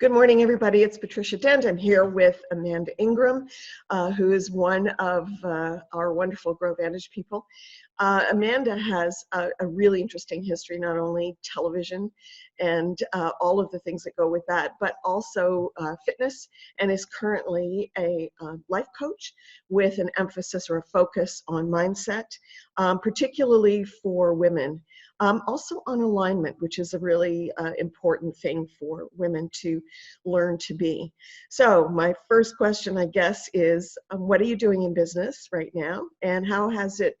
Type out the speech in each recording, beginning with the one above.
Good morning, everybody. It's Patricia Dent. I'm here with Amanda Ingram, who is one of our wonderful Grow Vantage people. Amanda has a really interesting history, not only television and all of the things that go with that, but also fitness, and is currently a life coach with an emphasis or a focus on mindset, particularly for women. Also on alignment, which is a really important thing for women to learn to be. So my first question, I guess, is what are you doing in business right now? And how has it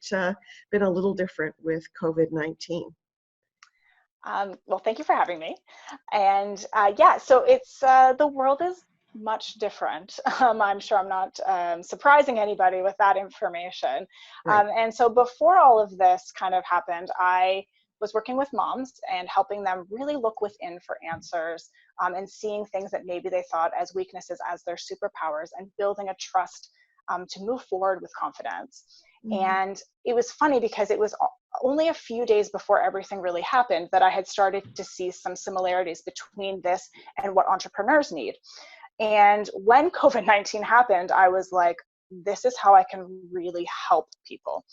been a little different with COVID-19? Well, thank you for having me. And yeah, so it's the world is much different. I'm sure I'm not surprising anybody with that information. Right. And so before all of this kind of happened, I was working with moms and helping them really look within for answers and seeing things that maybe they thought as weaknesses as their superpowers and building a trust to move forward with confidence. Mm-hmm. And it was funny because it was only a few days before everything really happened that I had started to see some similarities between this and what entrepreneurs need. And when COVID-19 happened, I was like, this is how I can really help people.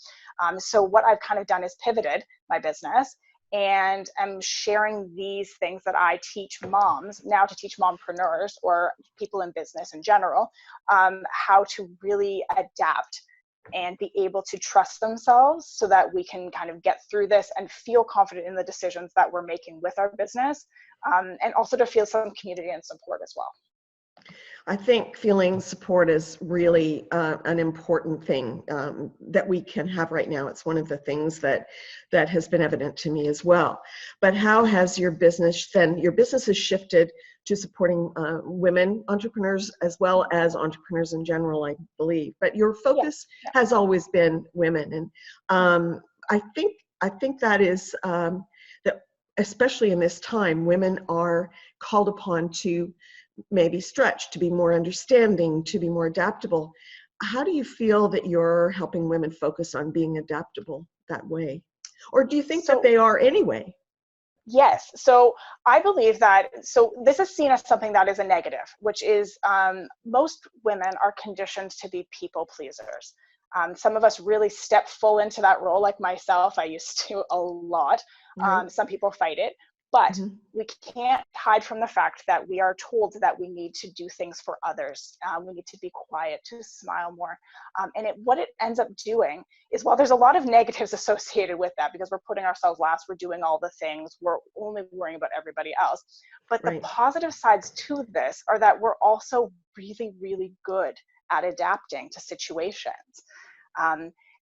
So what I've kind of done is pivoted my business and I'm sharing these things that I teach moms now to teach mompreneurs or people in business in general, how to really adapt and be able to trust themselves so that we can kind of get through this and feel confident in the decisions that we're making with our business, and also to feel some community and support as well. I think feeling support is really an important thing that we can have right now. It's one of the things that has been evident to me as well. But how has your business has shifted to supporting women entrepreneurs as well as entrepreneurs in general, I believe. But your focus has always been women, and I think that is that especially in this time, women are called upon to maybe stretch, to be more understanding, to be more adaptable. How do you feel that you're helping women focus on being adaptable that way? Or do you think that they are anyway? Yes. So I believe that, so this is seen as something that is a negative, which is most women are conditioned to be people pleasers. Some of us really step full into that role, like myself. I used to a lot. Right. Some people fight it. But we can't hide from the fact that we are told that we need to do things for others. We need to be quiet, to smile more. And what it ends up doing is, while there's a lot of negatives associated with that, because we're putting ourselves last, we're doing all the things, we're only worrying about everybody else. But the positive sides to this are that we're also really, really good at adapting to situations.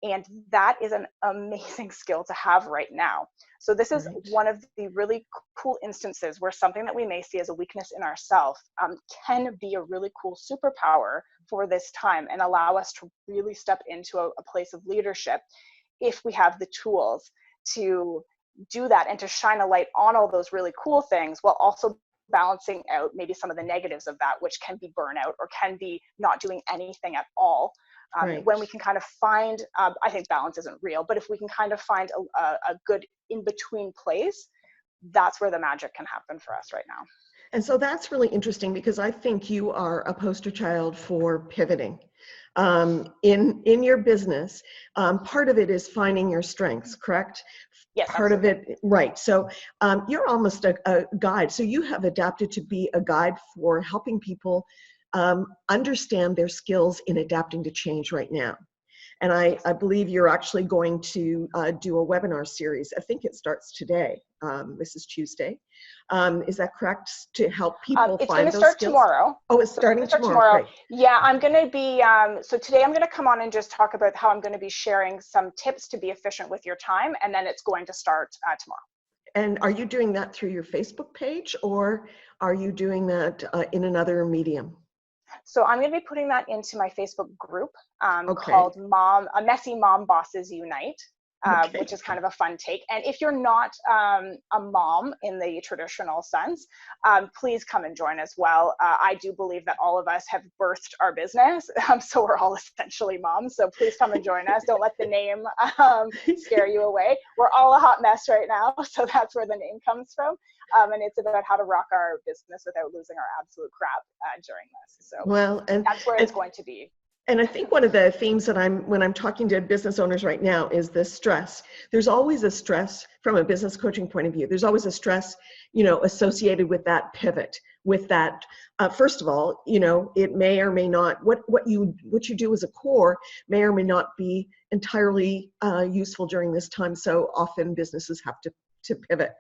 And that is an amazing skill to have right now. So this is one of the really cool instances where something that we may see as a weakness in ourselves can be a really cool superpower for this time and allow us to really step into a place of leadership if we have the tools to do that and to shine a light on all those really cool things while also balancing out maybe some of the negatives of that, which can be burnout or can be not doing anything at all. When we can kind of find, I think balance isn't real, but if we can kind of find a good in-between place, that's where the magic can happen for us right now. And so that's really interesting because I think you are a poster child for pivoting in your business. Part of it is finding your strengths, correct? Yes. Part of it, right. So you're almost a guide. So you have adapted to be a guide for helping people understand their skills in adapting to change right now. And I believe you're actually going to do a webinar series. I think it starts today. This is Tuesday. Is that correct? To help people find those skills? It's going to start tomorrow. Oh, it's starting tomorrow. Great. Yeah, I'm going to be, so today I'm going to come on and just talk about how I'm going to be sharing some tips to be efficient with your time. And then it's going to start tomorrow. And are you doing that through your Facebook page or are you doing that in another medium? So I'm going to be putting that into my Facebook group called Messy Mom Bosses Unite, which is kind of a fun take. And if you're not a mom in the traditional sense, please come and join as well. I do believe that all of us have birthed our business, so we're all essentially moms. So please come and join us. Don't let the name scare you away. We're all a hot mess right now, so that's where the name comes from. And it's about how to rock our business without losing our absolute crap during this. So Well, that's where it's going to be. And I think one of the themes that when I'm talking to business owners right now is the stress. There's always a stress from a business coaching point of view. There's always a stress, associated with that pivot, with that, first of all, it may or may not, what you do as a core may or may not be entirely useful during this time. So often businesses have to pivot.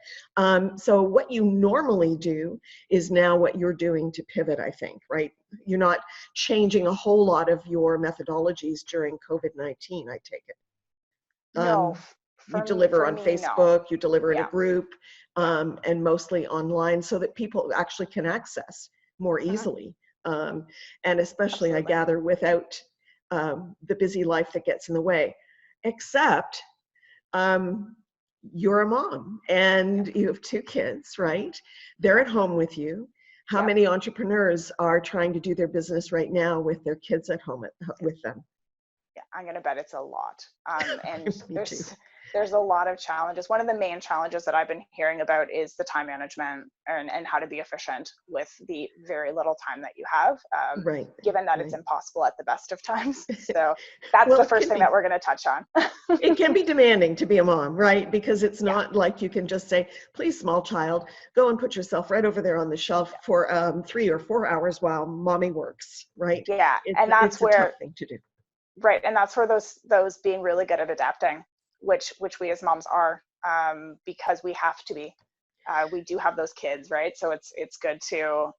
So what you normally do is now what you're doing to pivot, I think, right? You're not changing a whole lot of your methodologies during COVID-19, I take it. No, you deliver on Facebook, you deliver in a group, and mostly online so that people actually can access more easily. And especially, I gather, without the busy life that gets in the way, except you're a mom and you have 2 kids, right? They're at home with you. How many entrepreneurs are trying to do their business right now with their kids at home with them? Yeah, I'm going to bet it's a lot. And there's a lot of challenges. One of the main challenges that I've been hearing about is the time management and how to be efficient with the very little time that you have, given that it's impossible at the best of times. So that's the first thing that we're going to touch on. It can be demanding to be a mom, right? Because it's not like you can just say, please, small child, go and put yourself right over there on the shelf for 3 or 4 hours while mommy works, right? Yeah, and that's it's a tough thing to do. Right, and that's where those being really good at adapting, which we as moms are, because we have to be. We do have those kids, right? So it's good to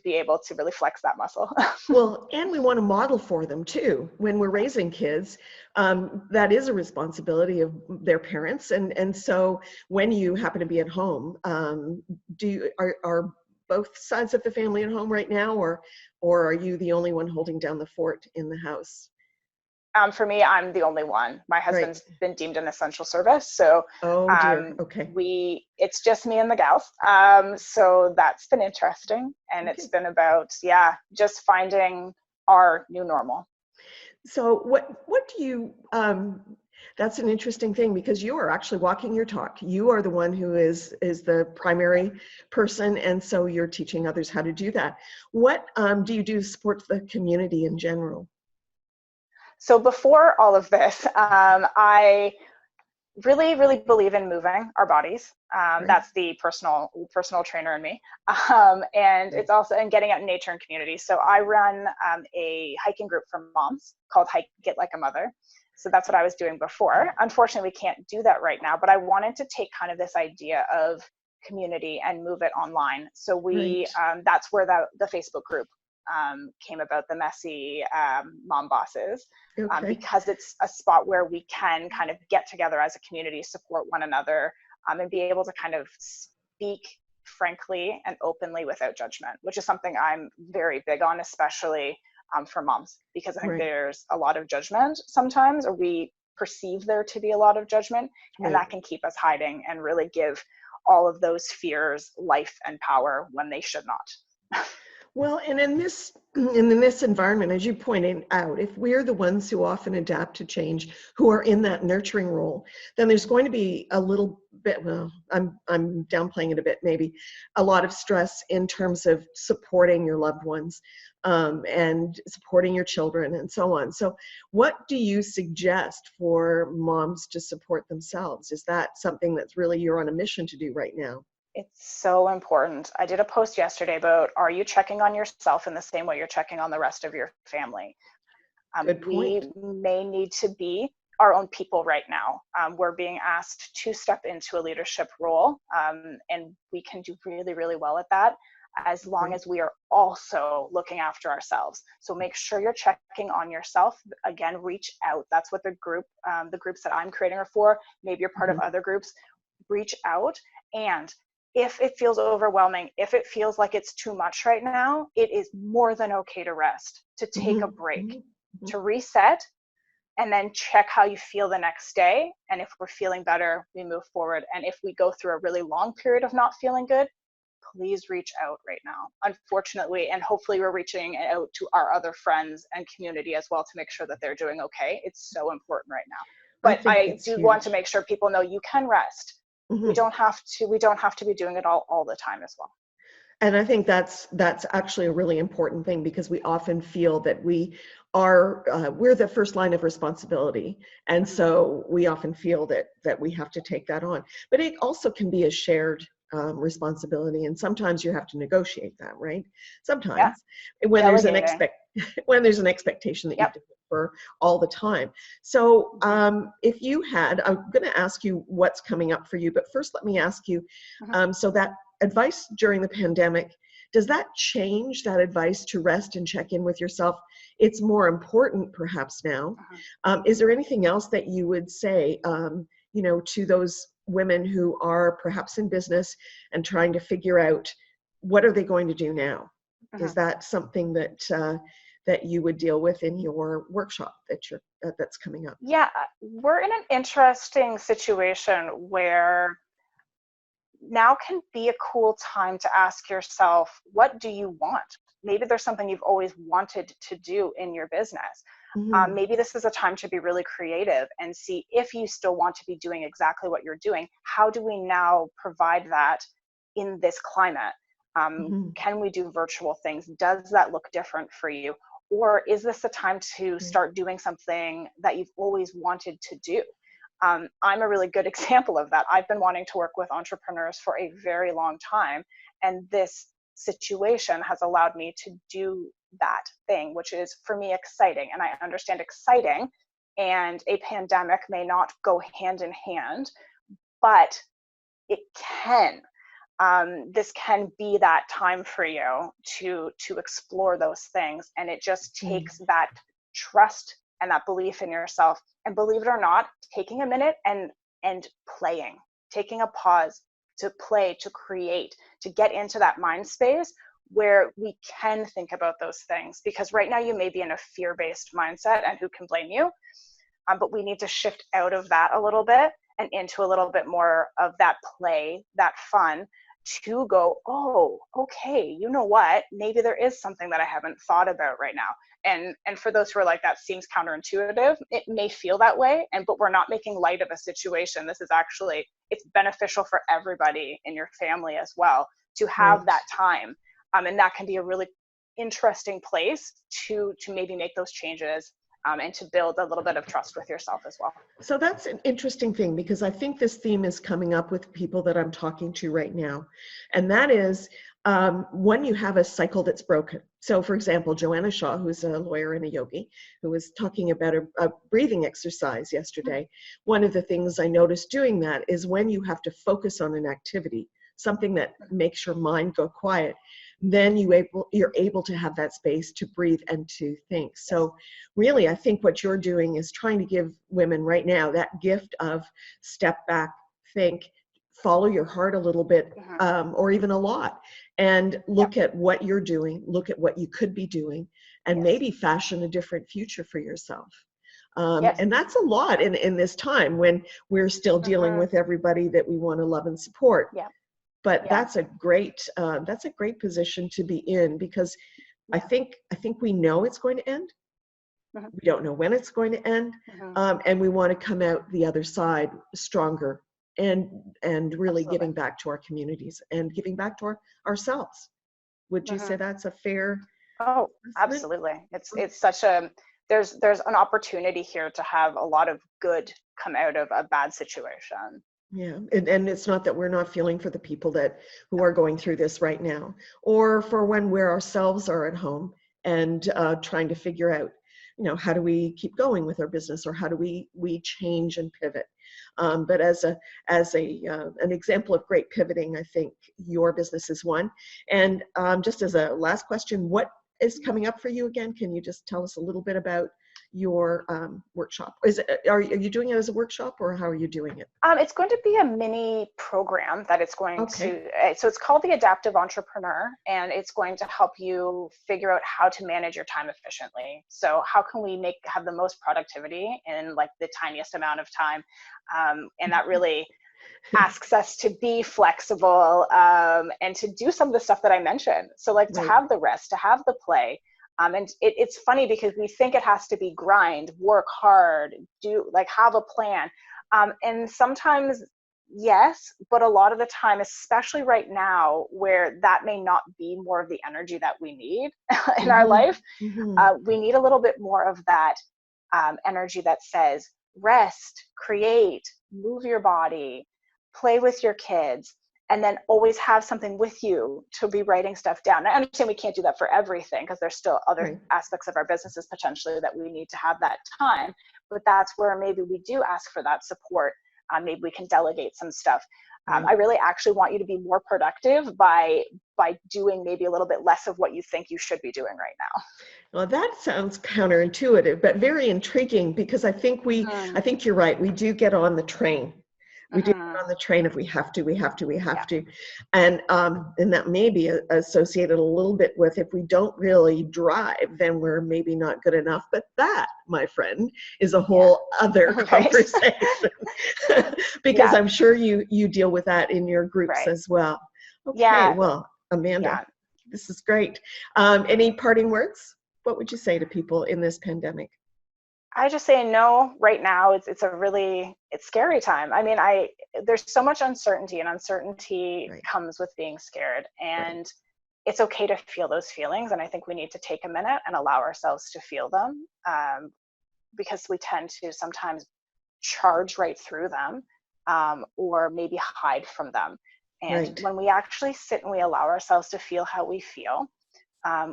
be able to really flex that muscle. Well, and we want to model for them too. When we're raising kids, that is a responsibility of their parents. And so when you happen to be at home, are both sides of the family at home right now, or are you the only one holding down the fort in the house? For me, I'm the only one. My husband's been deemed an essential service, so it's just me and the gals. So that's been interesting, and it's been about just finding our new normal. So what do you? That's an interesting thing, because you are actually walking your talk. You are the one who is the primary person, and so you're teaching others how to do that. What do you do to support the community in general? So before all of this, I really, really believe in moving our bodies. That's the personal trainer in me. And it's also in getting out in nature and community. So I run a hiking group for moms called Hike It Like a Mother. So that's what I was doing before. Unfortunately, we can't do that right now, but I wanted to take kind of this idea of community and move it online. So that's where the Facebook group came about, the Messy Mom Bosses, because it's a spot where we can kind of get together as a community, support one another, and be able to kind of speak frankly and openly without judgment, which is something I'm very big on, especially for moms, because I think there's a lot of judgment sometimes, or we perceive there to be a lot of judgment, and that can keep us hiding and really give all of those fears life and power when they should not. Well, and in this environment, as you pointed out, if we're the ones who often adapt to change, who are in that nurturing role, then there's going to be a little bit, well, I'm downplaying it a bit, maybe, a lot of stress in terms of supporting your loved ones and supporting your children and so on. So what do you suggest for moms to support themselves? Is that something that's really you're on a mission to do right now? It's so important. I did a post yesterday about, are you checking on yourself in the same way you're checking on the rest of your family? Good point. We may need to be our own people right now. We're being asked to step into a leadership role, and we can do really, really well at that, as long as we are also looking after ourselves. So make sure you're checking on yourself. Again, reach out. That's what the groups that I'm creating are for. Maybe you're part of other groups. Reach out, and if it feels overwhelming, if it feels like it's too much right now, it is more than okay to rest, to take a break, to reset, and then check how you feel the next day. And if we're feeling better, we move forward. And if we go through a really long period of not feeling good, please reach out right now. Unfortunately, and hopefully we're reaching out to our other friends and community as well to make sure that they're doing okay. It's so important right now. But I do want to make sure people know you can rest. Mhm. We don't have to be doing it all the time as well. And I think that's actually a really important thing, because we often feel that we're the first line of responsibility, and Mhm. so we often feel that we have to take that on. But it also can be a shared responsibility, and sometimes you have to negotiate that, right? Yeah, Sometimes when there's an delegating. expect when there's an expectation that you Yep. deliver all the time. So Mhm. if you had, I'm going to ask you what's coming up for you, but first let me ask you, Mhm. so that advice during the pandemic, does that change that advice to rest and check in with yourself? It's more important perhaps now. Mhm. Is there anything else that you would say, to those women who are perhaps in business and trying to figure out what are they going to do now? Is Mhm. that something that you would deal with in your workshop that's coming up? Yeah, we're in an interesting situation where now can be a cool time to ask yourself, what do you want? Maybe there's something you've always wanted to do in your business. Mhm. Maybe this is a time to be really creative and see if you still want to be doing exactly what you're doing. How do we now provide that in this climate? Mhm. Can we do virtual things? Does that look different for you? Or is this a time to Right. start doing something that you've always wanted to do? I'm a really good example of that. I've been wanting to work with entrepreneurs for a very long time, and this situation has allowed me to do that thing, which is for me exciting. And I understand exciting and a pandemic may not go hand in hand, but it can. This can be that time for you to explore those things, and it just Mm. takes that trust and that belief in yourself. And believe it or not, taking a minute and playing, taking a pause to play, to create, to get into that mind space where we can think about those things. Because right now you may be in a fear-based mindset, and who can blame you? But we need to shift out of that a little bit and into a little bit more of that play, that fun, to go, oh, okay, you know what? Maybe there is something that I haven't thought about right now. And for those who are like, that seems counterintuitive, it may feel that way, but we're not making light of a situation. This is actually, it's beneficial for everybody in your family as well to have Right. that time. And that can be a really interesting place to maybe make those changes, and to build a little bit of trust with yourself as well. So that's an interesting thing, because I think this theme is coming up with people that I'm talking to right now. And that is when you have a cycle that's broken. So, for example, Joanna Shaw, who's a lawyer and a yogi, who was talking about a breathing exercise yesterday. One of the things I noticed doing that is when you have to focus on an activity, something that makes your mind go quiet, then you're able to have that space to breathe and to think. Yes. So really, I think what you're doing is trying to give women right now that gift of step back, think, follow your heart a little bit, Mm-hmm. or even a lot, and Yep. look at what you're doing, look at what you could be doing, and Yes. maybe fashion a different future for yourself. Yes. And that's a lot in this time when we're still dealing Mm-hmm. with everybody that we want to love and support. Yeah. But Yeah. that's a great position to be in, because Yeah. I think we know it's going to end. Mm-hmm. We don't know when it's going to end, Mm-hmm. and we want to come out the other side stronger, and really Absolutely. giving back to our communities and giving back to ourselves. Would you Mm-hmm. say that's a fair Oh, assessment? absolutely. It's such a, there's an opportunity here to have a lot of good come out of a bad situation. Yeah, and it's not that we're not feeling for the people who No. are going through this right now, or for when we ourselves are at home and trying to figure out, how do we keep going with our business, or how do we change and pivot. But as a an example of great pivoting, I think your business is one. And just as a last question, what is coming up for you again? Can you just tell us a little bit about your workshop? Are you doing it as a workshop, or how are you doing it? It's going to be a mini program that it's going Okay. to, so it's called the Adaptive Entrepreneur, and it's going to help you figure out how to manage your time efficiently. So how can we have the most productivity in like the tiniest amount of time? And that really asks us to be flexible, and to do some of the stuff that I mentioned. So like to Right. have the rest, to have the play. And it's funny because we think it has to be grind, work hard, do like have a plan. And sometimes yes, but a lot of the time, especially right now, where that may not be more of the energy that we need in our life, we need a little bit more of that energy that says rest, create, move your body, play with your kids, and then always have something with you to be writing stuff down. I understand we can't do that for everything because there's still other aspects of our businesses potentially that we need to have that time, but that's where maybe we do ask for that support. Maybe we can delegate some stuff. I really actually want you to be more productive by doing maybe a little bit less of what you think you should be doing right now. Well, that sounds counterintuitive, but very intriguing, because I think you're right. We do get on the train. We do get on the train of we have to. And that may be associated a little bit with, if we don't really drive, then we're maybe not good enough. But that, my friend, is a whole other conversation. Because I'm sure you deal with that in your groups as well. Okay, well, Amanda, this is great. Any parting words? What would you say to people in this pandemic? I just say no right now. It's scary time. I mean, there's so much uncertainty, and uncertainty comes with being scared, and it's okay to feel those feelings. And I think we need to take a minute and allow ourselves to feel them, because we tend to sometimes charge right through them, or maybe hide from them. And when we actually sit and we allow ourselves to feel how we feel,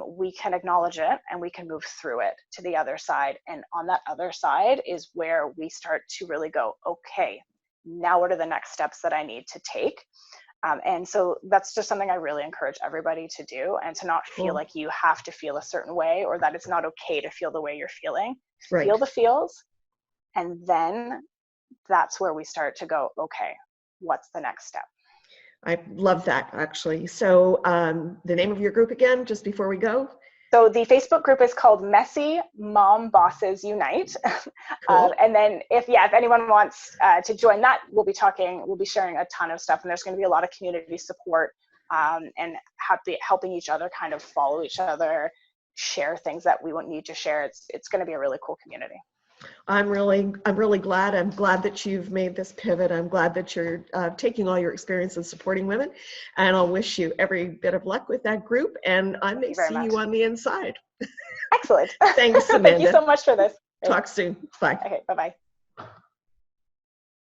we can acknowledge it and we can move through it to the other side. And on that other side is where we start to really go, okay, now what are the next steps that I need to take? And so that's just something I really encourage everybody to do, and to not feel like you have to feel a certain way, or that it's not okay to feel the way you're feeling. Feel the feels. And then that's where we start to go, okay, what's the next step? I love that, actually. So the name of your group again, just before we go? So the Facebook group is called Messy Mom Bosses Unite. Cool. And then if anyone wants to join that, we'll be sharing a ton of stuff, and there's going to be a lot of community support, and helping each other kind of follow each other, share things that we won't need to share. It's going to be a really cool community. I'm really glad. I'm glad that you've made this pivot. I'm glad that you're taking all your experience in supporting women, and I'll wish you every bit of luck with that group, and I may see you on the inside. Excellent. Thanks, Amanda. Thank you so much for this. Talk soon. Bye. Okay, bye-bye.